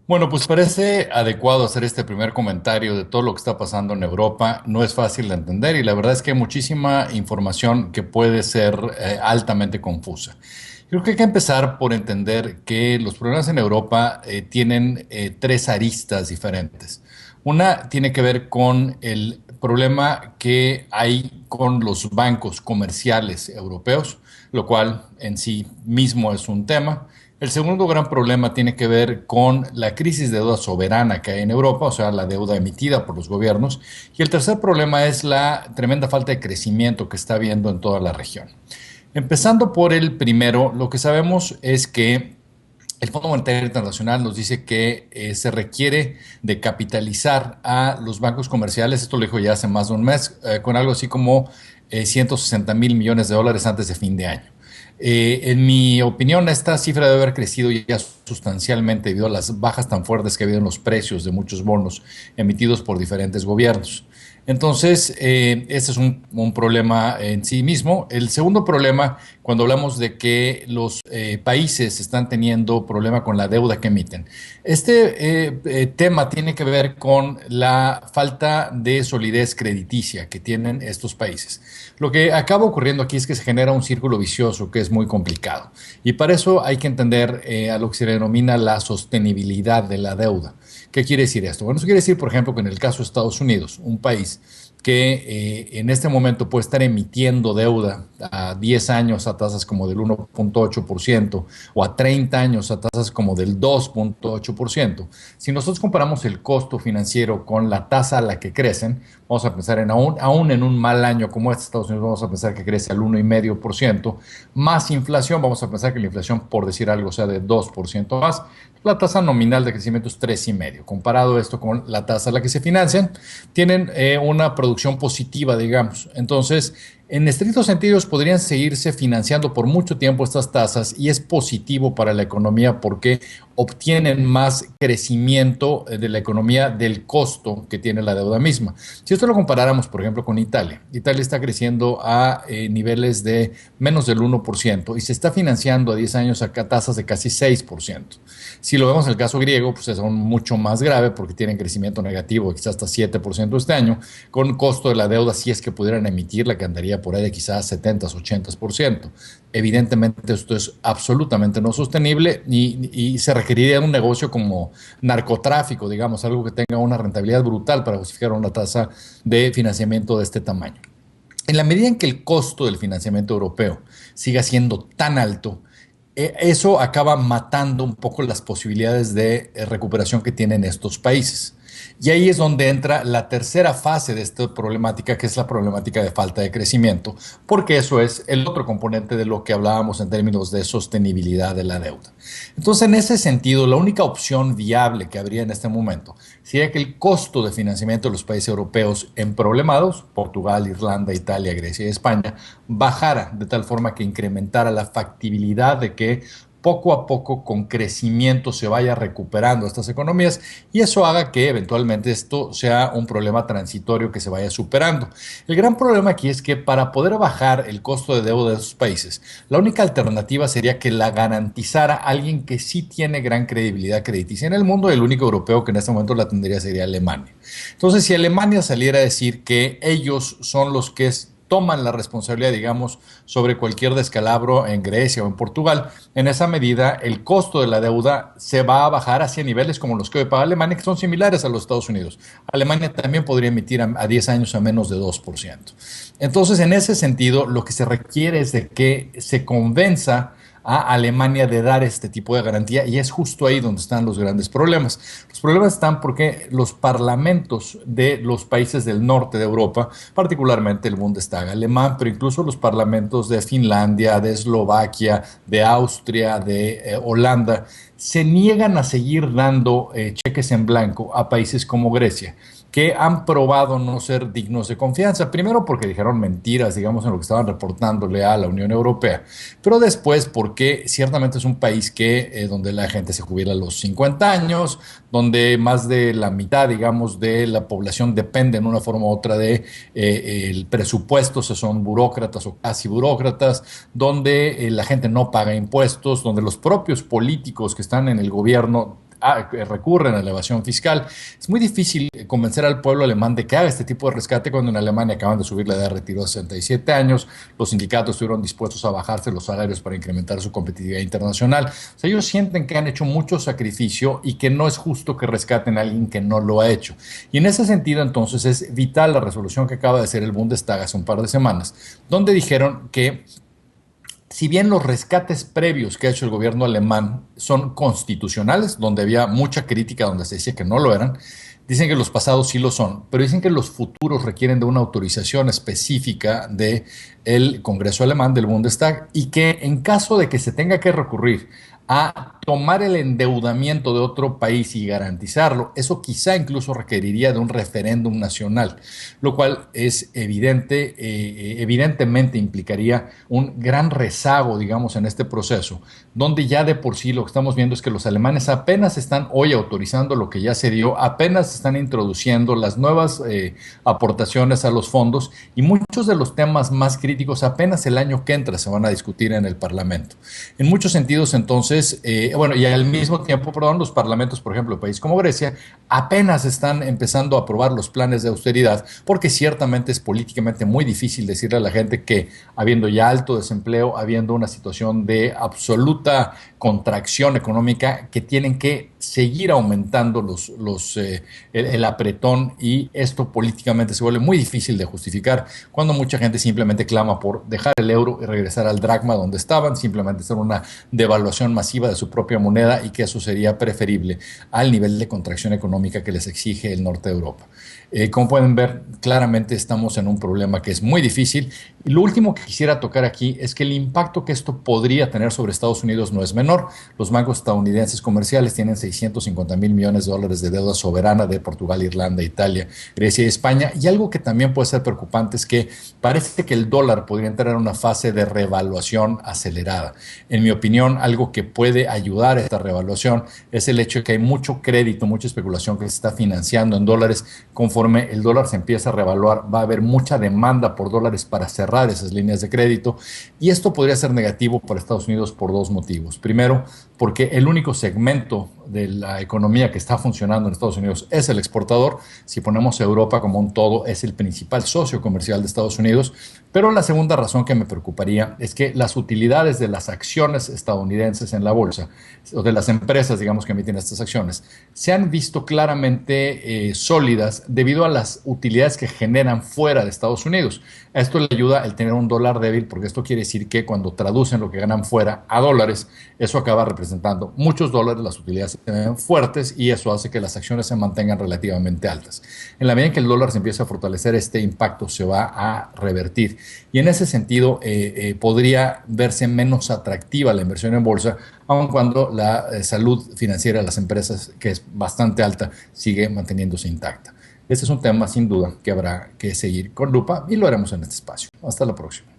Bueno, pues parece adecuado hacer este primer comentario de todo lo que está pasando en Europa. No es fácil de entender y la verdad es que hay muchísima información que puede ser altamente confusa. Creo que hay que empezar por entender que los problemas en Europa tienen tres aristas diferentes. Una tiene que ver con el problema que hay con los bancos comerciales europeos, lo cual en sí mismo es un tema. El segundo gran problema tiene que ver con la crisis de deuda soberana que hay en Europa, o sea, la deuda emitida por los gobiernos. Y el tercer problema es la tremenda falta de crecimiento que está habiendo en toda la región. Empezando por el primero, lo que sabemos es que el Fondo Monetario Internacional nos dice que se requiere de capitalizar a los bancos comerciales, esto lo dijo ya hace más de un mes, con algo así como 160.000 millones de dólares antes de fin de año. En mi opinión, esta cifra debe haber crecido ya sustancialmente debido a las bajas tan fuertes que ha habido en los precios de muchos bonos emitidos por diferentes gobiernos. Entonces, ese es un problema en sí mismo. El segundo problema, cuando hablamos de que los países están teniendo problema con la deuda que emiten, tema tiene que ver con la falta de solidez crediticia que tienen estos países. Lo que acaba ocurriendo aquí es que se genera un círculo vicioso que es muy complicado. Y para eso hay que entender a lo que se denomina la sostenibilidad de la deuda. ¿Qué quiere decir esto? Bueno, eso quiere decir, por ejemplo, que en el caso de Estados Unidos, un país que en este momento puede estar emitiendo deuda a 10 años a tasas como del 1.8% o a 30 años a tasas como del 2.8%. Si nosotros comparamos el costo financiero con la tasa a la que crecen, vamos a pensar en aún en un mal año como este, Estados Unidos, vamos a pensar que crece al 1,5%, más inflación, vamos a pensar que la inflación, por decir algo, sea de 2% más. La tasa nominal de crecimiento es 3,5. Comparado esto con la tasa a la que se financian, tienen una producción positiva, digamos. Entonces, en estrictos sentidos, podrían seguirse financiando por mucho tiempo estas tasas y es positivo para la economía porque obtienen más crecimiento de la economía del costo que tiene la deuda misma. Si esto lo comparáramos, por ejemplo, con Italia, Italia está creciendo a niveles de menos del 1% y se está financiando a 10 años a tasas de casi 6%. Si lo vemos en el caso griego, pues es aún mucho más grave porque tienen crecimiento negativo, quizás hasta 7% este año, con costo de la deuda, si es que pudieran emitirla, que andaría por ahí de quizás 70, 80%. Evidentemente esto es absolutamente no sostenible y se requeriría un negocio como narcotráfico, digamos, algo que tenga una rentabilidad brutal para justificar una tasa de financiamiento de este tamaño. En la medida en que el costo del financiamiento europeo siga siendo tan alto, eso acaba matando un poco las posibilidades de recuperación que tienen estos países. Y ahí es donde entra la tercera fase de esta problemática, que es la problemática de falta de crecimiento, porque eso es el otro componente de lo que hablábamos en términos de sostenibilidad de la deuda. Entonces, en ese sentido, la única opción viable que habría en este momento sería que el costo de financiamiento de los países europeos emproblemados, Portugal, Irlanda, Italia, Grecia y España, bajara de tal forma que incrementara la factibilidad de que poco a poco con crecimiento se vaya recuperando estas economías y eso haga que eventualmente esto sea un problema transitorio que se vaya superando. El gran problema aquí es que para poder bajar el costo de deuda de esos países, la única alternativa sería que la garantizara alguien que sí tiene gran credibilidad crediticia en el mundo. El único europeo que en este momento la tendría sería Alemania. Entonces, si Alemania saliera a decir que ellos son los que toman la responsabilidad, digamos, sobre cualquier descalabro en Grecia o en Portugal, en esa medida el costo de la deuda se va a bajar hacia niveles como los que hoy paga Alemania, que son similares a los Estados Unidos. Alemania también podría emitir a 10 años a menos de 2%. Entonces, en ese sentido, lo que se requiere es de que se convenza a Alemania de dar este tipo de garantía y es justo ahí donde están los grandes problemas. Los problemas están porque los parlamentos de los países del norte de Europa, particularmente el Bundestag alemán, pero incluso los parlamentos de Finlandia, de Eslovaquia, de Austria, de Holanda, se niegan a seguir dando cheques en blanco a países como Grecia, que han probado no ser dignos de confianza. Primero porque dijeron mentiras, digamos, en lo que estaban reportándole a la Unión Europea, pero después porque ciertamente es un país donde la gente se jubila a los 50 años, donde más de la mitad, digamos, de la población depende en una forma u otra de el presupuesto, se son burócratas o casi burócratas, donde la gente no paga impuestos, donde los propios políticos que están en el gobierno recurren a la evasión fiscal. Es muy difícil convencer al pueblo alemán de que haga este tipo de rescate cuando en Alemania acaban de subir la edad de retiro a 67 años, los sindicatos estuvieron dispuestos a bajarse los salarios para incrementar su competitividad internacional. O sea, ellos sienten que han hecho mucho sacrificio y que no es justo que rescaten a alguien que no lo ha hecho. Y en ese sentido, entonces, es vital la resolución que acaba de hacer el Bundestag hace un par de semanas, donde dijeron que si bien los rescates previos que ha hecho el gobierno alemán son constitucionales, donde había mucha crítica, donde se decía que no lo eran, dicen que los pasados sí lo son, pero dicen que los futuros requieren de una autorización específica del Congreso alemán, del Bundestag, y que en caso de que se tenga que recurrir a tomar el endeudamiento de otro país y garantizarlo, eso quizá incluso requeriría de un referéndum nacional, lo cual es evidentemente implicaría un gran rezago, digamos, en este proceso, donde ya de por sí lo que estamos viendo es que los alemanes apenas están hoy autorizando lo que ya se dio, apenas están introduciendo las nuevas aportaciones a los fondos y muchos de los temas más críticos apenas el año que entra se van a discutir en el Parlamento. En muchos sentidos, entonces, bueno, y al mismo tiempo, perdón, los parlamentos, por ejemplo, de países como Grecia, apenas están empezando a aprobar los planes de austeridad, porque ciertamente es políticamente muy difícil decirle a la gente que, habiendo ya alto desempleo, habiendo una situación de absoluta contracción económica, que tienen que seguir aumentando el apretón, y esto políticamente se vuelve muy difícil de justificar cuando mucha gente simplemente clama por dejar el euro y regresar al dracma donde estaban, simplemente hacer una devaluación masiva de su propia moneda, y que eso sería preferible al nivel de contracción económica que les exige el norte de Europa. Como pueden ver, claramente estamos en un problema que es muy difícil. Y lo último que quisiera tocar aquí es que el impacto que esto podría tener sobre Estados Unidos no es menor. Los bancos estadounidenses comerciales tienen 650 mil millones de dólares de deuda soberana de Portugal, Irlanda, Italia, Grecia y España. Y algo que también puede ser preocupante es que parece que el dólar podría entrar en una fase de revaluación acelerada. En mi opinión, algo que puede ayudar a esta revaluación es el hecho de que hay mucho crédito, mucha especulación que se está financiando en dólares. Conforme el dólar se empieza a revaluar, va a haber mucha demanda por dólares para cerrar esas líneas de crédito, y esto podría ser negativo para Estados Unidos por dos motivos. Primero, porque el único segmento de la economía que está funcionando en Estados Unidos es el exportador. Si ponemos a Europa como un todo, es el principal socio comercial de Estados Unidos. Pero la segunda razón que me preocuparía es que las utilidades de las acciones estadounidenses en la bolsa, o de las empresas, digamos, que emiten estas acciones, se han visto claramente sólidas debido a las utilidades que generan fuera de Estados Unidos. A esto le ayuda el tener un dólar débil, porque esto quiere decir que cuando traducen lo que ganan fuera a dólares, eso acaba representando muchos dólares, las utilidades se ven fuertes, y eso hace que las acciones se mantengan relativamente altas. En la medida en que el dólar se empieza a fortalecer, este impacto se va a revertir, y en ese sentido podría verse menos atractiva la inversión en bolsa, aun cuando la salud financiera de las empresas, que es bastante alta, sigue manteniéndose intacta. Este es un tema sin duda que habrá que seguir con lupa, y lo haremos en este espacio. Hasta la próxima.